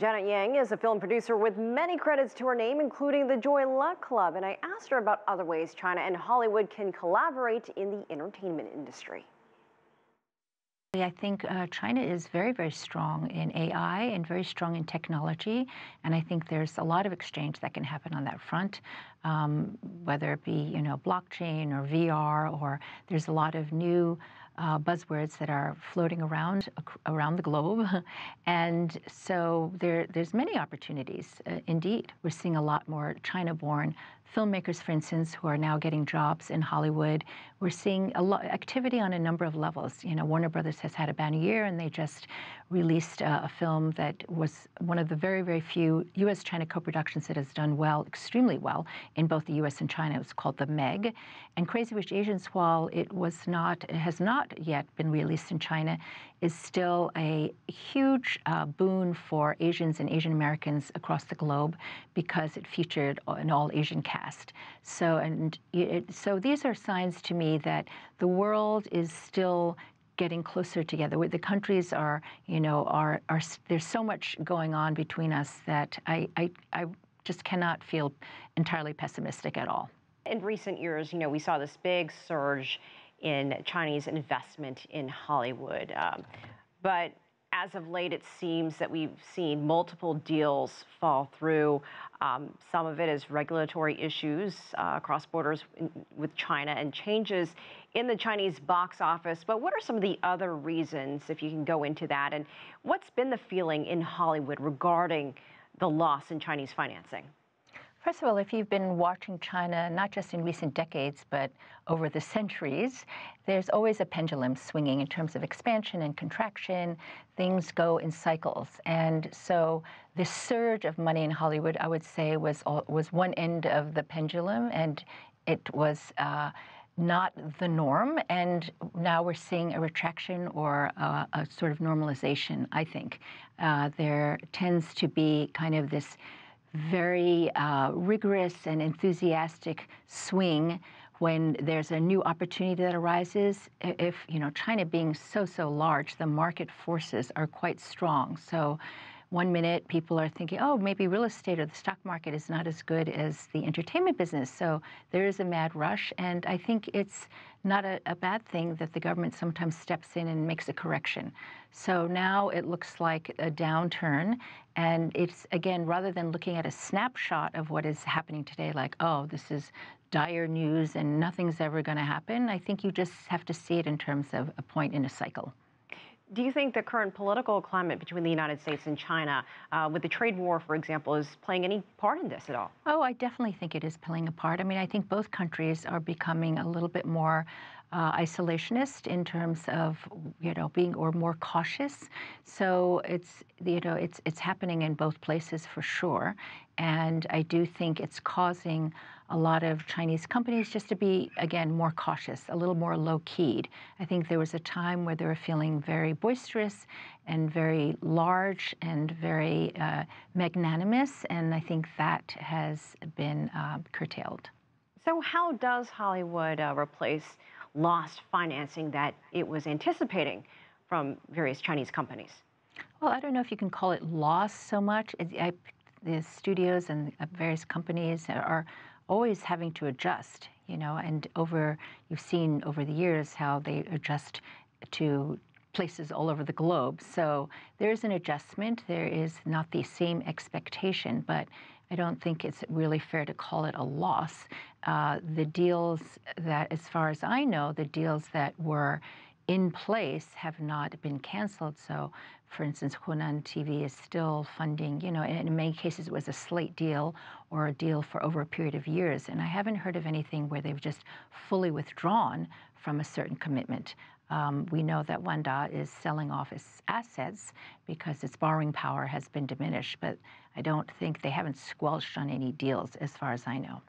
Janet Yang is a film producer with many credits to her name, including the Joy Luck Club, and I asked her about other ways China and Hollywood can collaborate in the entertainment industry. I think China is very, very strong in AI and very strong in technology, and I think there's a lot of exchange that can happen on that front, whether it be, blockchain or VR, or there's a lot of new buzzwords that are floating around the globe, and so there's many opportunities. Indeed, we're seeing a lot more China-born filmmakers, for instance, who are now getting jobs in Hollywood. We're seeing a lot activity on a number of levels. Warner Brothers has had a banner year, and they just released a film that was one of the very, very few U.S.-China co-productions that has done well, extremely well, in both the U.S. and China. It was called The Meg. And Crazy Rich Asians, while it has not yet been released in China, is still a huge boon for Asians and Asian Americans across the globe because it featured an all-Asian cast. So these are signs to me that the world is still getting closer together. The countries are, there's so much going on between us that I just cannot feel entirely pessimistic at all. In recent years, we saw this big surge in Chinese investment in Hollywood. But as of late, it seems that we've seen multiple deals fall through. Some of it is regulatory issues across borders with China and changes in the Chinese box office. But what are some of the other reasons, if you can go into that? And what's been the feeling in Hollywood regarding the loss in Chinese financing? First of all, if you've been watching China, not just in recent decades, but over the centuries, there's always a pendulum swinging in terms of expansion and contraction. Things go in cycles. And so this surge of money in Hollywood, I would say, was one end of the pendulum, and it was not the norm. And now we're seeing a retraction or a sort of normalization, I think. There tends to be kind of this very rigorous and enthusiastic swing when there's a new opportunity that arises. If, China being so large, the market forces are quite strong. So one minute people are thinking, oh, maybe real estate or the stock market is not as good as the entertainment business. So there is a mad rush. And I think it's not a bad thing that the government sometimes steps in and makes a correction. So now it looks like a downturn. And it's, again, rather than looking at a snapshot of what is happening today, like, oh, this is dire news and nothing's ever going to happen, I think you just have to see it in terms of a point in a cycle. Do you think the current political climate between the United States and China, with the trade war, for example, is playing any part in this at all? Oh, I definitely think it is playing a part. I mean, I think both countries are becoming a little bit more isolationist in terms of, being or more cautious. So it's happening in both places for sure. And I do think it's causing a lot of Chinese companies just to be, again, more cautious, a little more low-keyed. I think there was a time where they were feeling very boisterous and very large and very magnanimous, and I think that has been curtailed. So how does Hollywood replace lost financing that it was anticipating from various Chinese companies? Well, I don't know if you can call it loss so much. The studios and various companies are always having to adjust, and you've seen over the years how they adjust to places all over the globe. So there is an adjustment. There is not the same expectation, but I don't think it's really fair to call it a loss. The deals that, as far as I know, the deals that were in place have not been canceled. So, for instance, Hunan TV is still funding, and in many cases it was a slate deal or a deal for over a period of years. And I haven't heard of anything where they've just fully withdrawn from a certain commitment. We know that Wanda is selling off its assets because its borrowing power has been diminished, but I don't think they haven't squelched on any deals as far as I know.